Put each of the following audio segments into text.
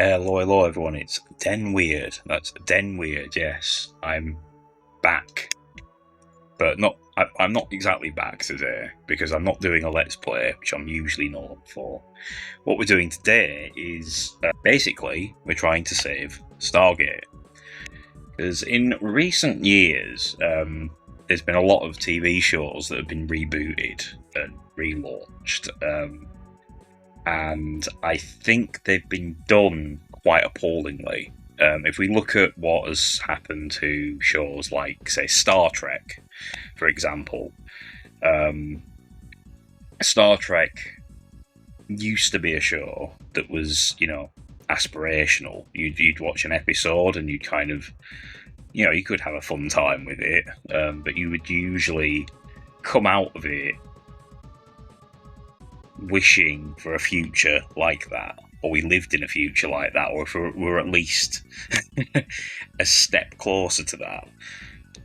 Hello, everyone. It's Den Weird. That's Den Weird. Yes, I'm back, but not. I'm not exactly back today because I'm not doing a Let's Play, which I'm usually known for. What we're doing today is basically we're trying to save Stargate, because in recent years, there's been a lot of TV shows that have been rebooted and relaunched. And I think they've been done quite appallingly. If we look at what has happened to shows like, say, Star Trek, for example, Star Trek used to be a show that was, aspirational. You'd watch an episode and you'd kind of, you could have a fun time with it, but you would usually come out of it wishing for a future like that, or we lived in a future like that, or if we're at least a step closer to that.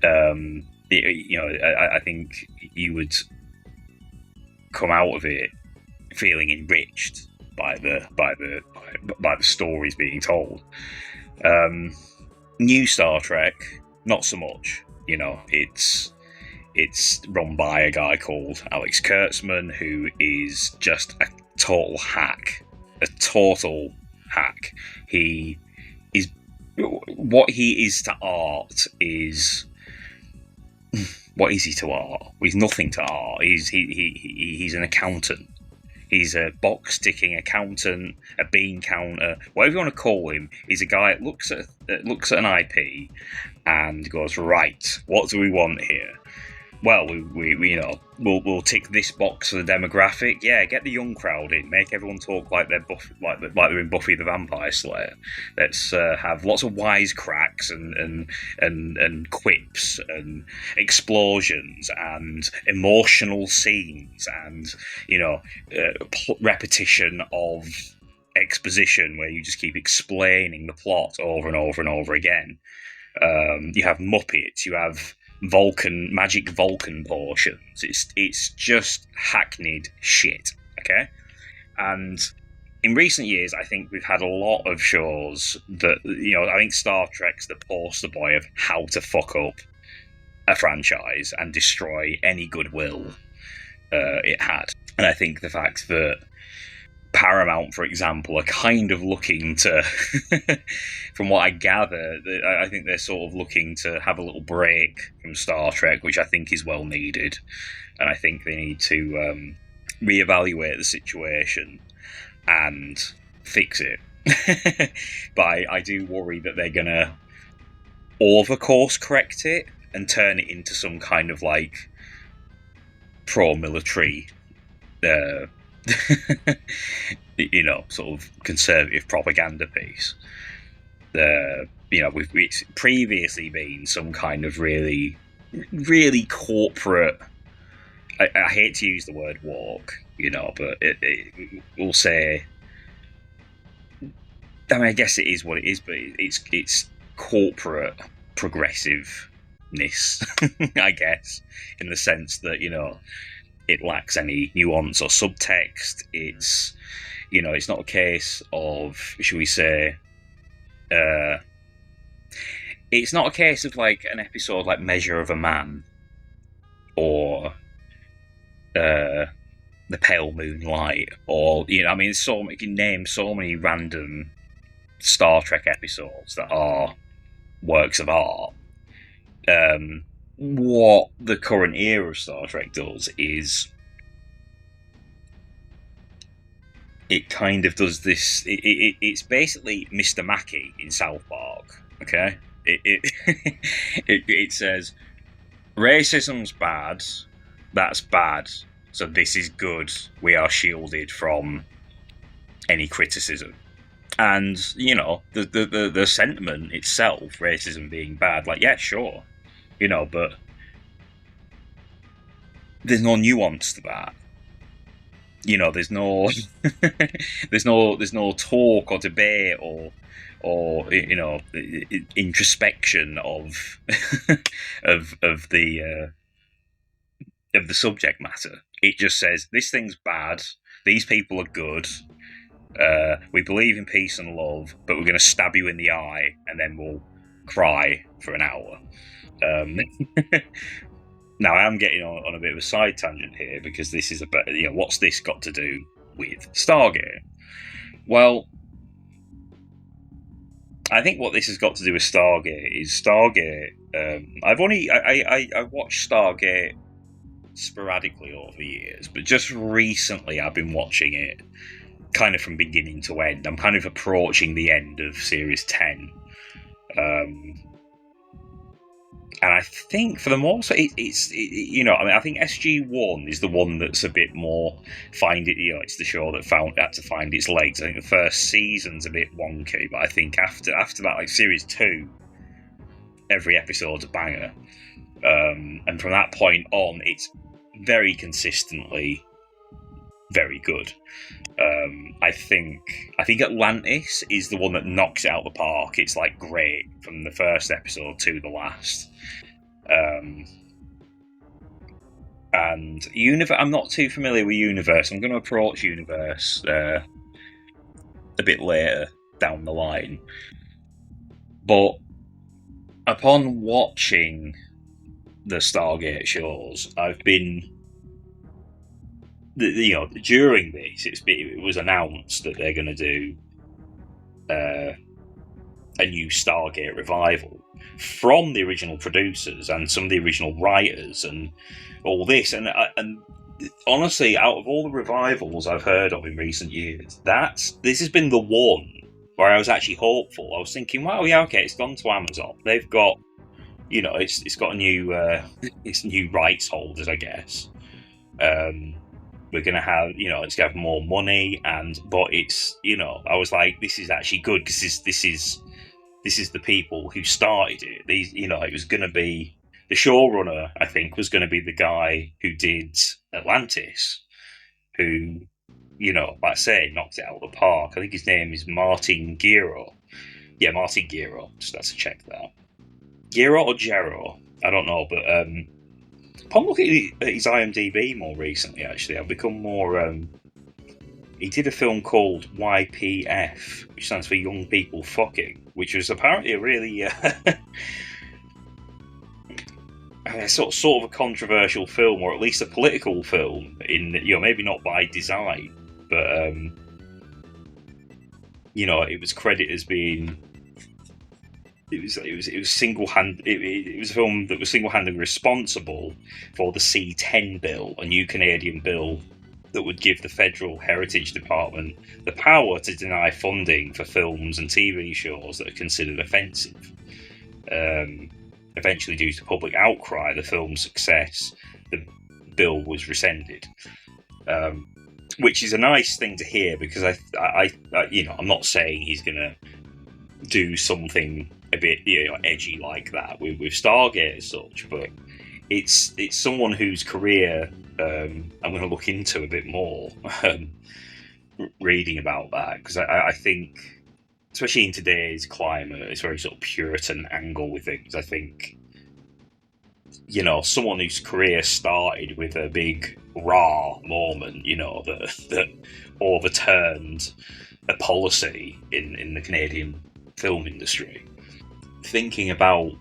I think you would come out of it feeling enriched by the stories being told. New Star Trek, not so much. It's run by a guy called Alex Kurtzman, who is just a total hack. A total hack. He is... What he is to art is... What is he to art? He's nothing to art. He's an accountant. He's a box-ticking accountant, a bean counter, whatever you want to call him. He's a guy that looks at an IP and goes, right, what do we want here? Well, we'll tick this box for the demographic. Yeah, get the young crowd in. Make everyone talk like they're they're in Buffy the Vampire Slayer. Let's have lots of wisecracks and quips and explosions and emotional scenes and repetition of exposition where you just keep explaining the plot over and over and over again. You have Muppets. You have magic Vulcan portions. It's just hackneyed shit, okay? And in recent years, I think we've had a lot of shows that, I think Star Trek's the poster boy of how to fuck up a franchise and destroy any goodwill it had. And I think the fact that Paramount, for example, are kind of looking to, from what I gather, I think they're sort of looking to have a little break from Star Trek, which I think is well needed. And I think they need to reevaluate the situation and fix it. But I do worry that they're going to over-course correct it and turn it into some kind of like pro-military sort of conservative propaganda piece. It's previously been some kind of really, really corporate. I hate to use the word woke, but we'll say. I mean, I guess it is what it is, but it's corporate progressiveness, I guess, in the sense that it lacks any nuance or subtext. It's not a case of, should we say, it's not a case of like an episode like Measure of a Man or The Pale Moonlight, or you can name so many random Star Trek episodes that are works of art. What the current era of Star Trek does is it kind of does this. It's basically Mr. Mackey in South Park. Okay, it says racism's bad. That's bad. So this is good. We are shielded from any criticism. And the sentiment itself, racism being bad, like yeah, sure. But there's no nuance to that. There's no there's no talk or debate or introspection of of the subject matter. It just says this thing's bad, these people are good, We believe in peace and love, but we're going to stab you in the eye, and then we'll cry for an hour. Now, I am getting on a bit of a side tangent here, because this is about, what's this got to do with Stargate? Well, I think what this has got to do with Stargate is Stargate. I watched Stargate sporadically over the years, but just recently I've been watching it kind of from beginning to end. I'm kind of approaching the end of series 10. And I think for the most part, I think SG1 is the one that's a bit more it's the show that had to find its legs. I think the first season's a bit wonky, but I think after that, like series 2, every episode's a banger. And from that point on, it's very consistently very good. I think Atlantis is the one that knocks it out of the park. It's like great from the first episode to the last. And Universe, I'm not too familiar with Universe. I'm going to approach Universe a bit later down the line. But upon watching the Stargate shows, I've been, during this, it was announced that they're going to do a new Stargate revival from the original producers and some of the original writers and all this. And honestly, out of all the revivals I've heard of in recent years, this has been the one where I was actually hopeful. I was thinking, wow, yeah, okay, it's gone to Amazon. They've got, it's got a new, it's new rights holders, I guess. We're going to have, it's going to have more money, but it's, I was like, this is actually good, because this is the people who started it. These, it was going to be, the showrunner, I think, was going to be the guy who did Atlantis, who, like I say, knocked it out of the park. I think his name is Martin Gero. Yeah, Martin Gero. Just have to check that. Gero or Gero? I don't know, but upon looking at his IMDb more recently, actually, I've become more. He did a film called YPF, which stands for Young People Fucking, which was apparently a really sort of a controversial film, or at least a political film. In maybe not by design, but it was credited as being. It was single-handed. It was a film that was single-handedly responsible for the C-10 bill, a new Canadian bill that would give the Federal Heritage Department the power to deny funding for films and TV shows that are considered offensive. Eventually, due to public outcry, the film's success, the bill was rescinded. Which is a nice thing to hear, because I'm not saying he's going to do something a bit edgy like that with Stargate as such, but it's someone whose career I'm going to look into a bit more, reading about that, because I think, especially in today's climate, it's very sort of Puritan angle with things. I think someone whose career started with a big rah moment, that overturned a policy in the Canadian film industry. Thinking about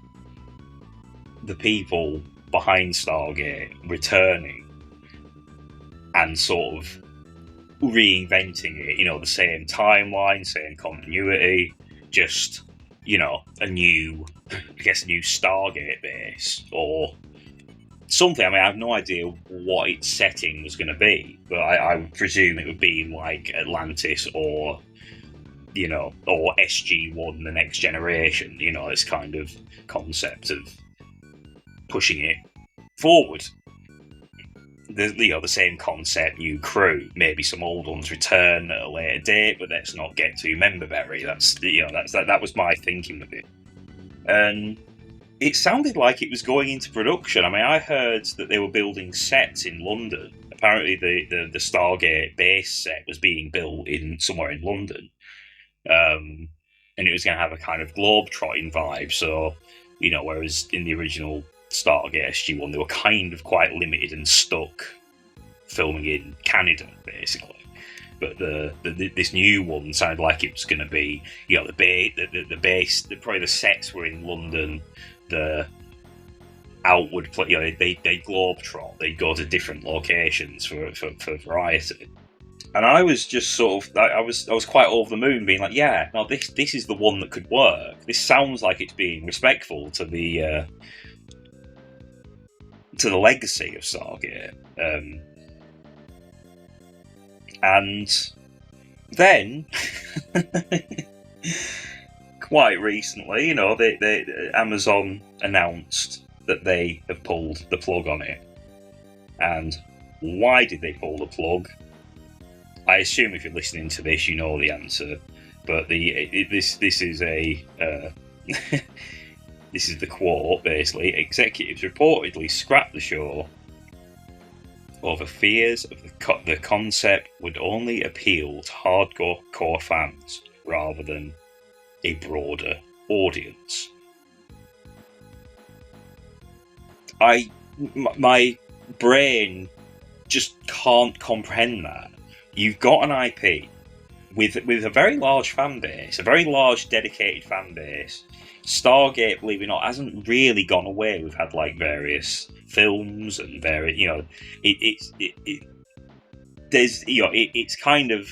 the people behind Stargate returning and sort of reinventing it, the same timeline, same continuity, just, a new Stargate base or something. I mean, I have no idea what its setting was going to be, but I would presume it would be like Atlantis or SG1, the Next Generation, this kind of concept of pushing it forward. The same concept, new crew, maybe some old ones return at a later date, but let's not get too member-berry. That was my thinking with it. And it sounded like it was going into production. I mean, I heard that they were building sets in London. Apparently the Stargate base set was being built somewhere in London. And it was going to have a kind of globe-trotting vibe. So, whereas in the original Stargate SG1, they were kind of quite limited and stuck filming in Canada, basically. but this new one sounded like it was going to be, you know, the base, probably the sets were in London, the outward play, you know, they globetrot, they go to different locations for variety. And I was just sort of, I was quite over the moon, being like, yeah, no, this is the one that could work. This sounds like it's being respectful to the legacy of Stargate. And then, quite recently, you know, Amazon announced that they have pulled the plug on it. And why did they pull the plug? I assume if you're listening to this, you know the answer. But this is a this is the quote, basically. Executives reportedly scrapped the show over fears of the concept would only appeal to hardcore fans rather than a broader audience. My brain just can't comprehend that. You've got an IP with a very large fan base, a very large dedicated fan base. Stargate, believe it or not, hasn't really gone away. We've had like various films and various, you know, it's kind of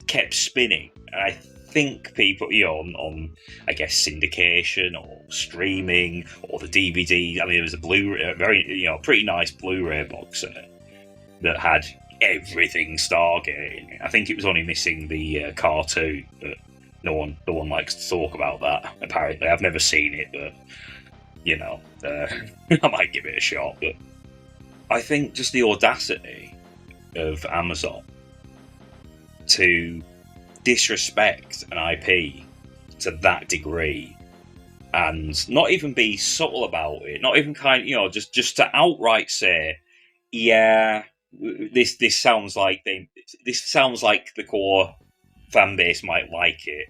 kept spinning. And I think people, you know, on I guess syndication or streaming or the DVD. I mean, there was a Blu-ray, very, you know, pretty nice Blu-ray box set that had everything Stargate. I think it was only missing the cartoon, but no one likes to talk about that. Apparently, I've never seen it, but you know, I might give it a shot. But I think just the audacity of Amazon to disrespect an IP to that degree, and not even be subtle about it, not even just to outright say, yeah, this sounds like the core fan base might like it.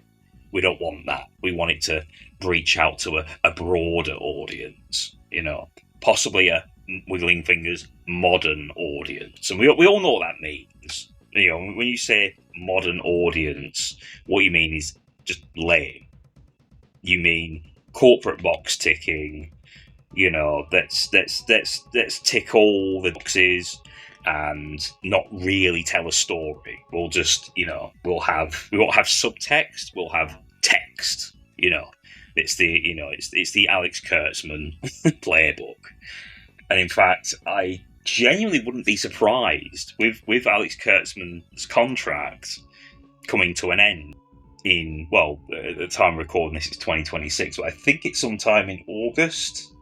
We don't want that. We want it to reach out to a broader audience, you know, possibly a wiggling fingers modern audience. And we all know what that means. You know, when you say modern audience, what you mean is just lame. You mean corporate box ticking. You know, let's tick all the boxes and not really tell a story. We'll just, you know, we won't have subtext. We'll have text. You know, it's the Alex Kurtzman playbook. And in fact, I genuinely wouldn't be surprised with Alex Kurtzman's contract coming to an end in, well, at the time of recording this, it's 2026, but I think it's sometime in August.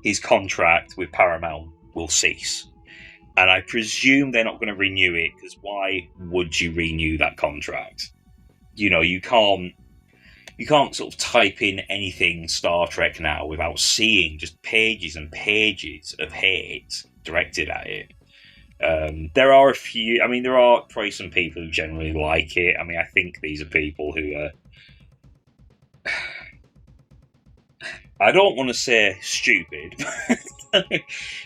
His contract with Paramount will cease. And I presume they're not going to renew it, because why would you renew that contract? You know, you can't sort of type in anything Star Trek now without seeing just pages and pages of hate directed at it. There are a few, I mean, there are probably some people who generally like it. I mean, I think these are people who are, I don't want to say stupid,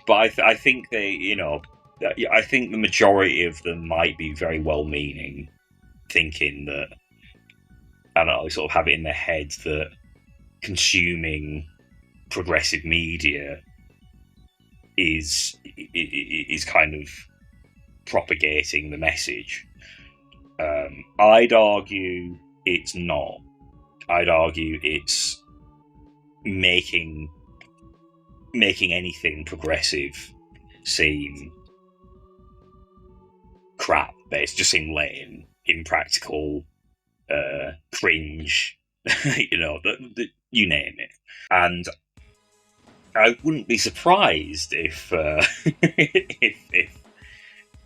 but I think they, you know, I think the majority of them might be very well-meaning, thinking that, I don't know, they sort of have it in their head that consuming progressive media is kind of propagating the message. I'd argue it's not. I'd argue it's making anything progressive seem crap. It just seem lame, impractical, cringe. You know, you name it. And I wouldn't be surprised if if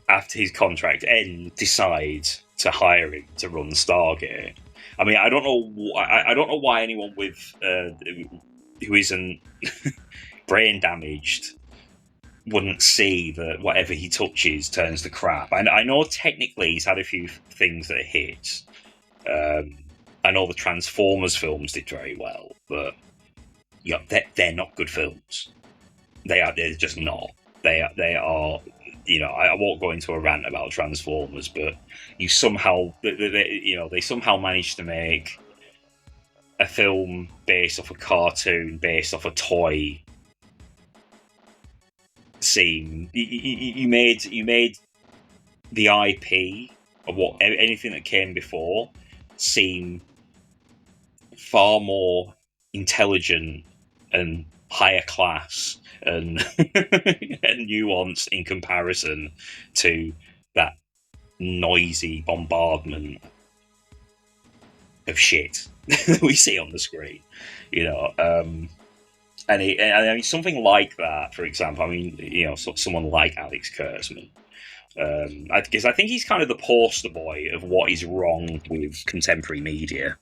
after his contract ends, decides to hire him to run Stargate. I mean, I don't know why anyone with who isn't brain damaged wouldn't see that whatever he touches turns to crap. I know technically he's had a few things that are hits. I know the Transformers films did very well, but they're not good films. They're just not. They are I won't go into a rant about Transformers, but they somehow managed to make a film based off a cartoon, based off a toy. You made the IP of what anything that came before seem far more intelligent and higher class and and nuanced in comparison to that noisy bombardment of shit that we see on the screen, And I mean, something like that, for example. I mean, someone like Alex Kurtzman, because I think he's kind of the poster boy of what is wrong with contemporary media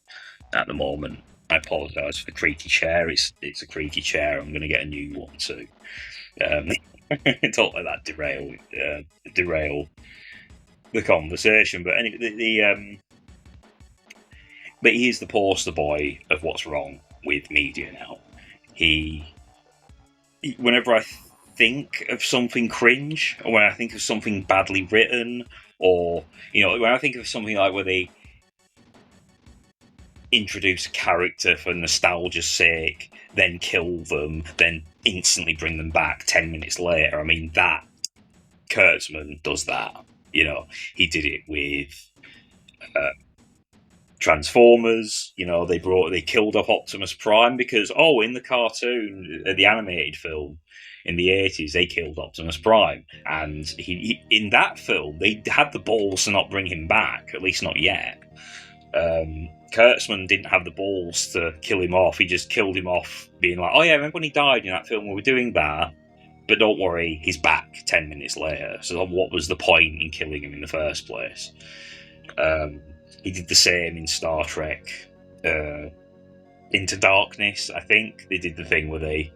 at the moment. I apologise for the creaky chair. It's a creaky chair. I'm going to get a new one too. Don't let that derail the conversation. But anyway, but he is the poster boy of what's wrong with media now. Whenever I think of something cringe, or when I think of something badly written, or when I think of something like where they introduce a character for nostalgia's sake, then kill them, then instantly bring them back 10 minutes later. I mean, that Kurtzman does that. He did it with Transformers. They killed off Optimus Prime because in the cartoon, the animated film in the 80s, they killed Optimus Prime, and he in that film they had the balls to not bring him back, at least not yet. Kurtzman didn't have the balls to kill him off. He just killed him off, being like, "Oh yeah, remember when he died in that film? We were doing that, but don't worry, he's back 10 minutes later." So what was the point in killing him in the first place? He did the same in Star Trek Into Darkness. I think they did the thing where they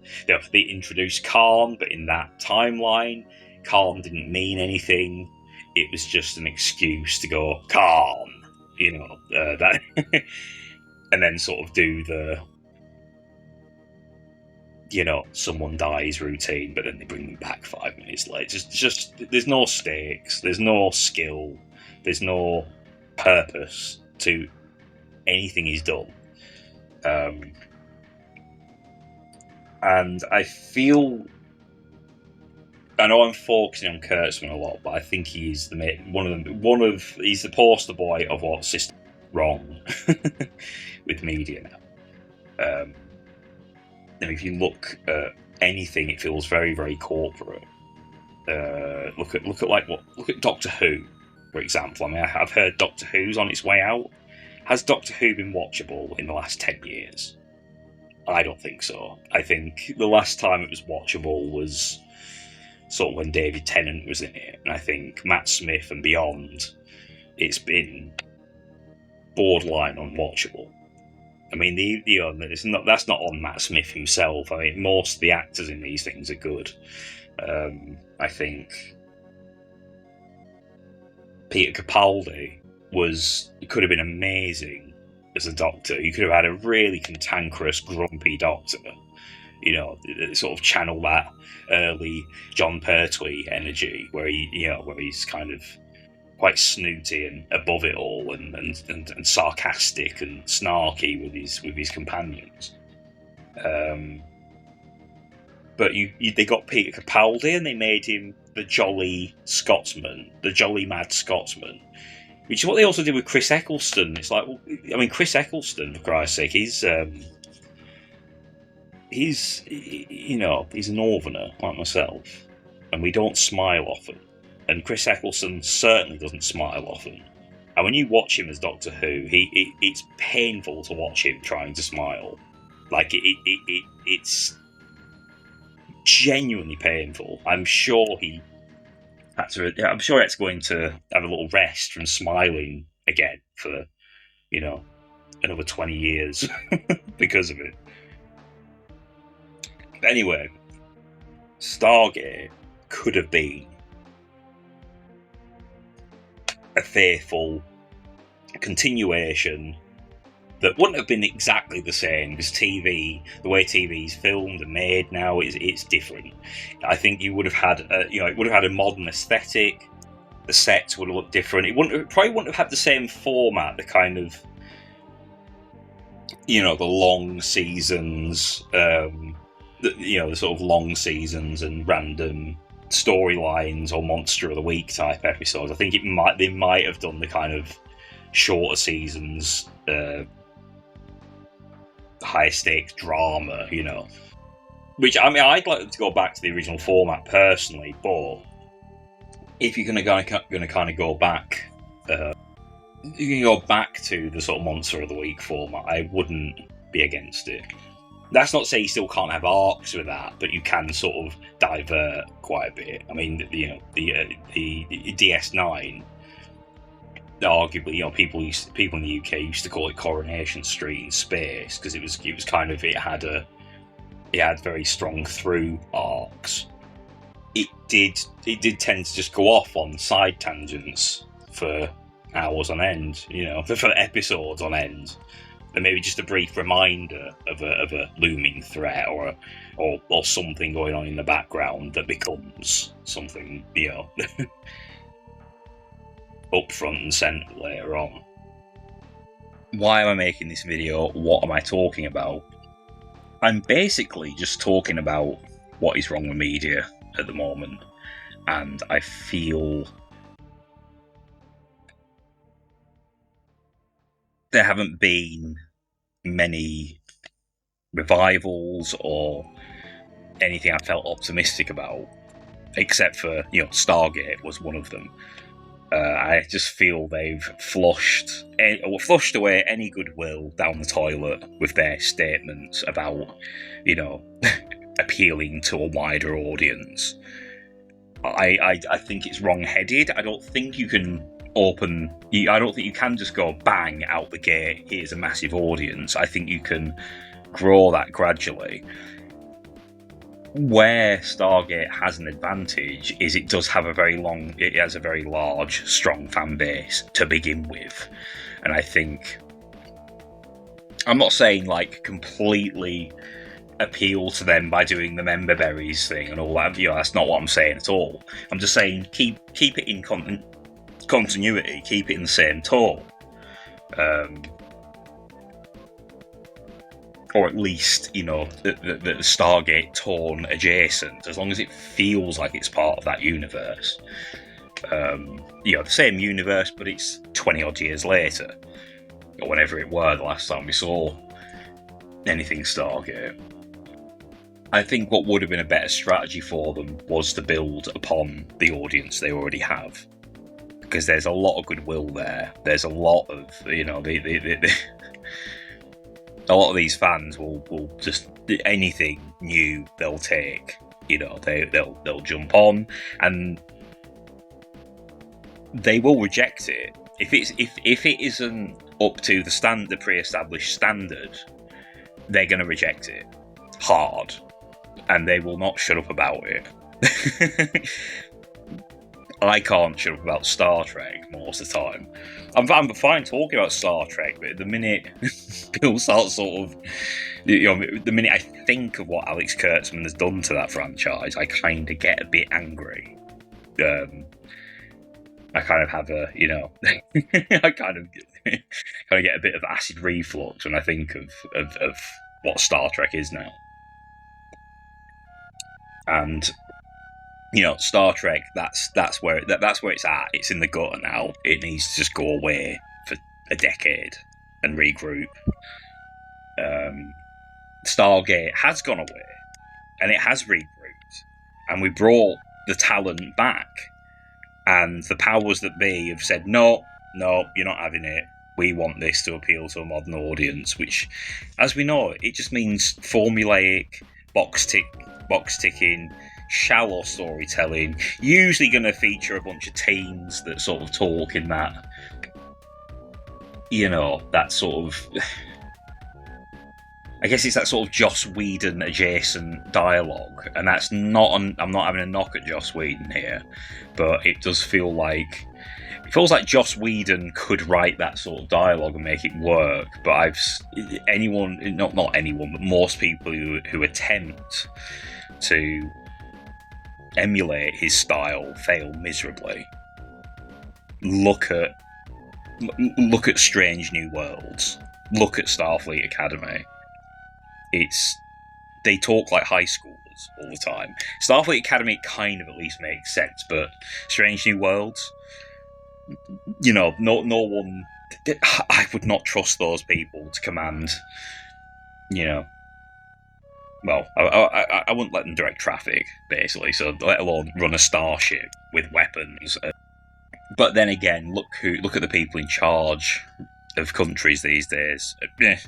introduced Khan, but in that timeline, Khan didn't mean anything. It was just an excuse to go Khan. That, and then sort of do the, someone dies routine, but then they bring them back 5 minutes later. Just there's no stakes, there's no skill, there's no purpose to anything he's done. And I know I'm focusing on Kurtzman a lot, but I think he's he's the poster boy of what's just wrong with media now. And if you look at anything, it feels very, very corporate. Look at Doctor Who, for example. I mean, I've heard Doctor Who's on its way out. Has Doctor Who been watchable in the last 10 years? I don't think so. I think the last time it was watchable was sort of when David Tennant was in it, and I think Matt Smith and beyond, it's been borderline unwatchable. I mean, that's not on Matt Smith himself. I mean, most of the actors in these things are good. I think Peter Capaldi could have been amazing as a Doctor. You could have had a really cantankerous, grumpy Doctor. Sort of channel that early John Pertwee energy, where he's kind of quite snooty and above it all, and sarcastic and snarky with his companions. But they got Peter Capaldi and they made him the jolly Scotsman, the jolly mad Scotsman, which is what they also did with Chris Eccleston. It's like, I mean, Chris Eccleston, for Christ's sake, he's a northerner like myself, and we don't smile often. And Chris Eccleston certainly doesn't smile often. And when you watch him as Doctor Who, it's painful to watch him trying to smile. Like it's genuinely painful. I'm sure he had to go in to have a little rest from smiling again for another 20 years because of it. But anyway, Stargate could have been a faithful continuation that wouldn't have been exactly the same, because TV, the way TV is filmed and made now, it's different. I think you would have had, it would have had a modern aesthetic. The sets would have looked different. It probably wouldn't have had the same format, the kind of, the long seasons, the sort of long seasons and random storylines or monster of the week type episodes. I think they might have done the kind of shorter seasons, higher stakes drama, which, I mean, I'd like them to go back to the original format personally, but if you're going to kind of go back, you can go back to the sort of monster of the week format, I wouldn't be against it. That's not to say you still can't have arcs with that, but you can sort of divert quite a bit. I mean, the DS9, arguably, people in the UK used to call it Coronation Street in space, because it was kind of, it had very strong through arcs. It did tend to just go off on side tangents for hours on end, for episodes on end, and maybe just a brief reminder of a looming threat or something going on in the background that becomes something, up front and centre later on. Why am I making this video? What am I talking about? I'm basically just talking about what is wrong with media at the moment, and I feel there haven't been many revivals or anything I felt optimistic about, except for, Stargate was one of them. I just feel they've flushed away any goodwill down the toilet with their statements about, appealing to a wider audience. I think it's wrong-headed. I don't think you can just go bang out the gate, here's a massive audience. I think you can grow that gradually. Where Stargate has an advantage is it has a very large, strong fan base to begin with. And I think, I'm not saying completely appeal to them by doing the member berries thing and all that, that's not what I'm saying at all. I'm just saying keep it in continuity, keep it in the same tone. Or at least, the Stargate tone adjacent, as long as it feels like it's part of that universe. The same universe, but it's 20 odd years later, or whenever it were the last time we saw anything Stargate. I think what would have been a better strategy for them was to build upon the audience they already have, because there's a lot of goodwill there. There's a lot of, a lot of these fans will just, anything new they'll take, they'll jump on, and they will reject it if it isn't up to the pre-established standard. They're going to reject it hard, and they will not shut up about it. I can't shut up about Star Trek most of the time. I'm fine talking about Star Trek, but the minute people start the minute I think of what Alex Kurtzman has done to that franchise, I kind of get a bit angry. I kind of have a, I kind of get a bit of acid reflux when I think of what Star Trek is now. And Star Trek, that's where it's at. It's in the gutter now. It needs to just go away for a decade and regroup. Stargate has gone away, and it has regrouped, and we brought the talent back, and the powers that be have said, no, you're not having it. We want this to appeal to a modern audience, which, as we know, it just means formulaic, box ticking, shallow storytelling, usually going to feature a bunch of teens that sort of talk in that, that sort of, I guess it's that sort of Joss Whedon adjacent dialogue, and that's not, I'm not having a knock at Joss Whedon here, but it does feel like It feels like Joss Whedon could write that sort of dialogue and make it work, but not anyone, but most people who attempt to emulate his style fail miserably. Look at Strange New Worlds. Look at Starfleet Academy. They talk like high schoolers all the time. Starfleet Academy kind of at least makes sense, but Strange New Worlds, no one. I would not trust those people to command. Well, I wouldn't let them direct traffic, basically. So let alone run a starship with weapons. But then again, look at the people in charge of countries these days. Maybe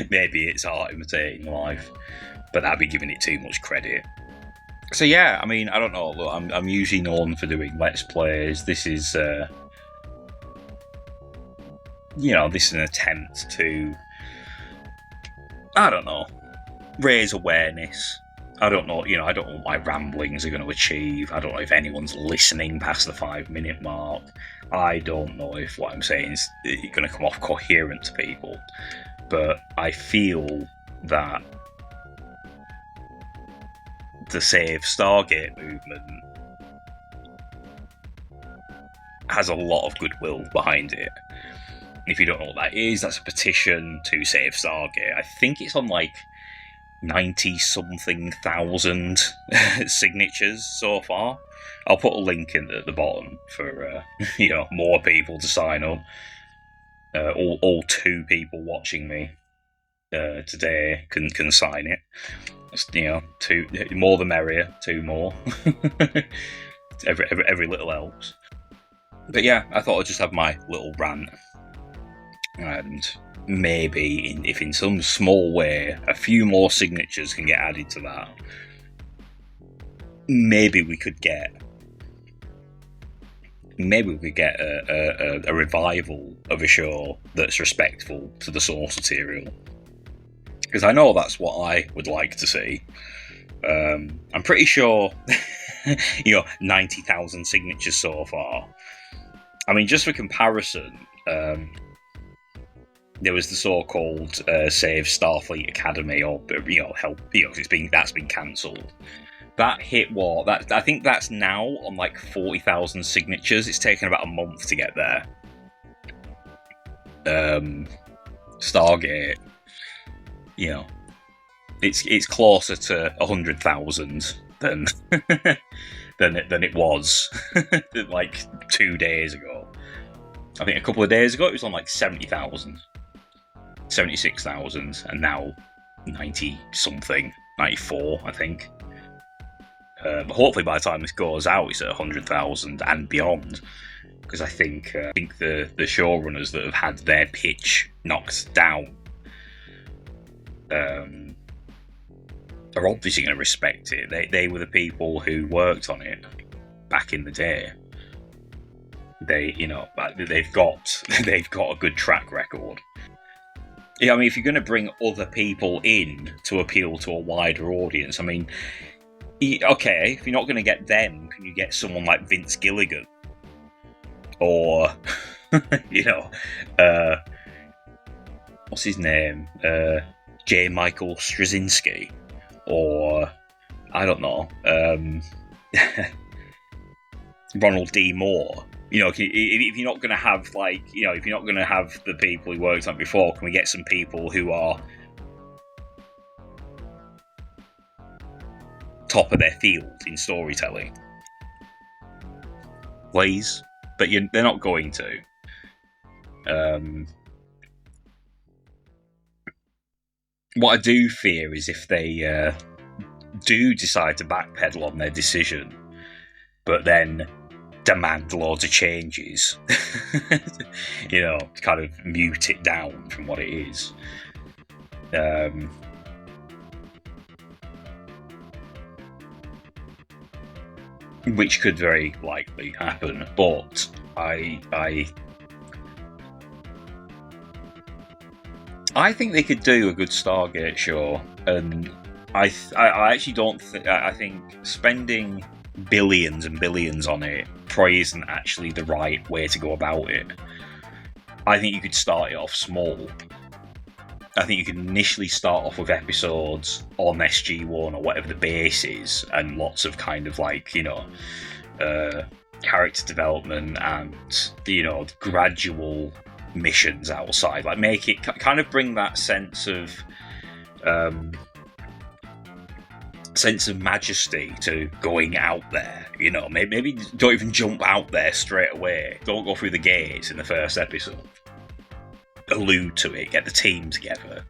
it's art imitating life, but that'd be giving it too much credit. So yeah, I mean, I don't know. Look, I'm usually known for doing Let's Plays. This is, this is an attempt to, I don't know, raise awareness. I don't know, I don't know what my ramblings are going to achieve. I don't know if anyone's listening past the 5-minute mark. I don't know if what I'm saying is going to come off coherent to people. But I feel that the Save Stargate movement has a lot of goodwill behind it. If you don't know what that is, that's a petition to Save Stargate. I think it's on 90-something thousand signatures so far. I'll put a link in at the bottom for more people to sign up. All 2 people watching me today can sign it. Two more the merrier. 2 more. every little helps. But yeah, I thought I'd just have my little rant, and maybe if in some small way a few more signatures can get added to that, maybe we could get a revival of a show that's respectful to the source material, because I know that's what I would like to see. I'm pretty sure 90,000 signatures so far. I mean, just for comparison, there was the so-called Save Starfleet Academy, or help, that's been cancelled. That hit what? I think that's now on 40,000 signatures. It's taken about a month to get there. Stargate, it's closer to 100,000 than it was 2 days ago. I think a couple of days ago it was on 70,000. 76,000, and now 90-something, 94, I think. But hopefully by the time this goes out, it's at 100,000 and beyond. Because I think the showrunners that have had their pitch knocked down are obviously going to respect it. They were the people who worked on it back in the day. They've got a good track record. Yeah, I mean, if you're going to bring other people in to appeal to a wider audience, I mean, okay, if you're not going to get them, can you get someone like Vince Gilligan? Or, what's his name? J. Michael Straczynski? Or, I don't know, Ronald D. Moore? If you're not going to have if you're not going to have the people who worked on it before, can we get some people who are top of their field in storytelling? Please, but they're not going to. What I do fear is if they do decide to backpedal on their decision, but then demand loads of changes, to kind of mute it down from what it is. Which could very likely happen, but I think they could do a good Stargate show, and I actually don't think. I think spending billions and billions on it probably isn't actually the right way to go about it. I think you could start it off small. I think you could initially start off with episodes on SG1 or whatever the base is, and lots of kind of like, character development and, gradual missions outside. Like, make it kind of bring that sense of majesty to going out there. Maybe don't even jump out there straight away. Don't go through the gates in the first episode. Allude to it, get the team together.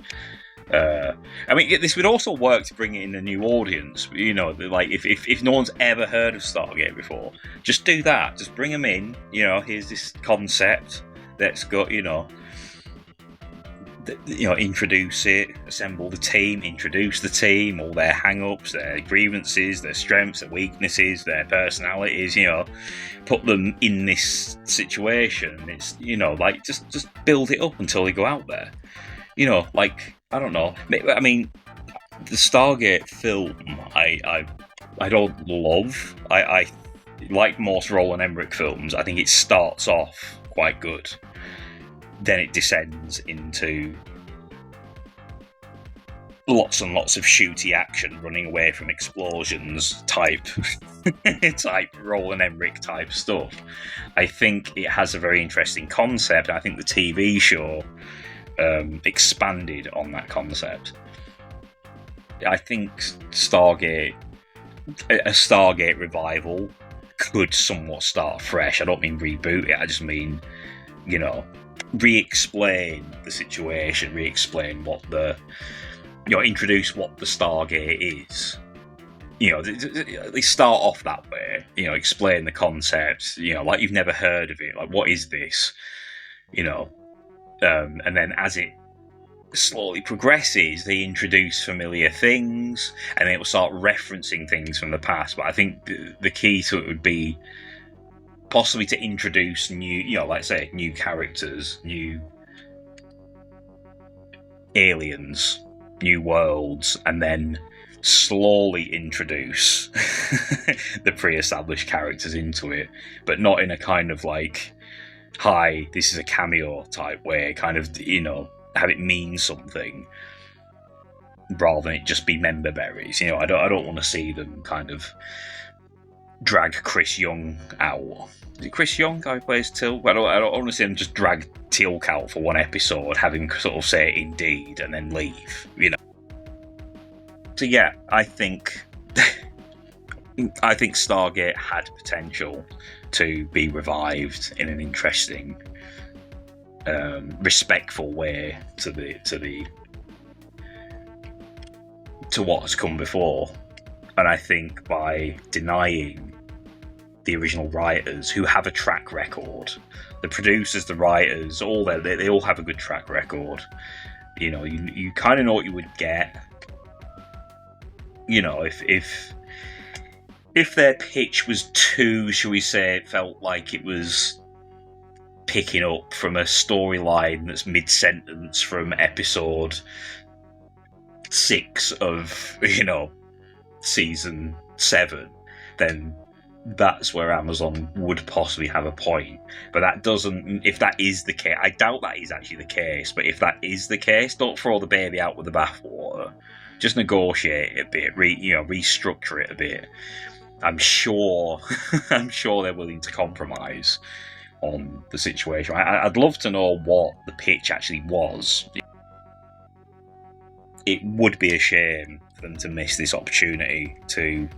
This would also work to bring in a new audience. Like if no one's ever heard of Stargate before, just do that. Just bring them in. Here's this concept. Let's go. Introduce it, assemble the team, introduce the team, all their hang-ups, their grievances, their strengths, their weaknesses, their personalities, put them in this situation. It's, just build it up until they go out there. I don't know. I mean, the Stargate film, I don't love. I like most Roland Emmerich films. I think it starts off quite good. Then it descends into lots and lots of shooty action, running away from explosions type Roland Emmerich type stuff. I think it has a very interesting concept. I think the TV show expanded on that concept. I think a Stargate revival could somewhat start fresh. I don't mean reboot it. I just mean, re-explain the situation, re-explain what introduce what the Stargate is. They start off that way. Explain the concept. Like you've never heard of it. Like, what is this? And then as it slowly progresses, they introduce familiar things, and they will start referencing things from the past. But I think the key to it would be possibly to introduce new, like say, new characters, new aliens, new worlds, and then slowly introduce the pre-established characters into it, but not in a kind of like, hi, this is a cameo type way, kind of, have it mean something rather than it just be member berries. I don't want to see them kind of drag Chris Young out. Is it Chris Young guy who plays Teal'c? I don't want to see him just drag Teal'c out for one episode, have him sort of say indeed and then leave. So yeah, I think Stargate had potential to be revived in an interesting, respectful way to what has come before. And I think by denying the original writers, who have a track record, the producers, the writers, all they all have a good track record. You kind of know what you would get. If their pitch was too, shall we say, it felt like it was picking up from a storyline that's mid-sentence from episode 6 of, season 7, then that's where Amazon would possibly have a point. But that doesn't, if that is the case, I doubt that is actually the case, but if that is the case, don't throw the baby out with the bathwater. Just negotiate it a bit, restructure it a bit. I'm sure they're willing to compromise on the situation. I'd love to know what the pitch actually was. It would be a shame for them to miss this opportunity to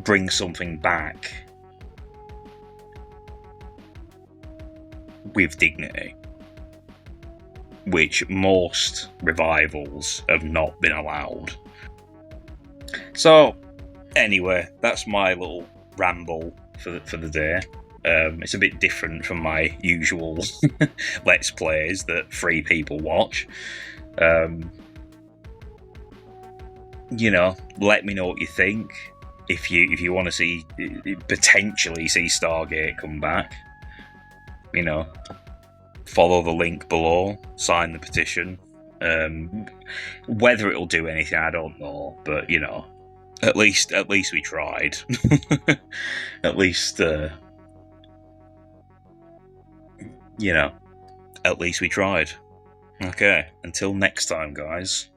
bring something back with dignity, which most revivals have not been allowed. So, anyway, that's my little ramble for the day. It's a bit different from my usual Let's Plays that 3 people watch. Let me know what you think. If you want to potentially see Stargate come back, follow the link below, sign the petition. Whether it'll do anything, I don't know, but At least we tried. At least, you know, at least we tried. Okay, until next time, guys.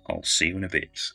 I'll see you in a bit.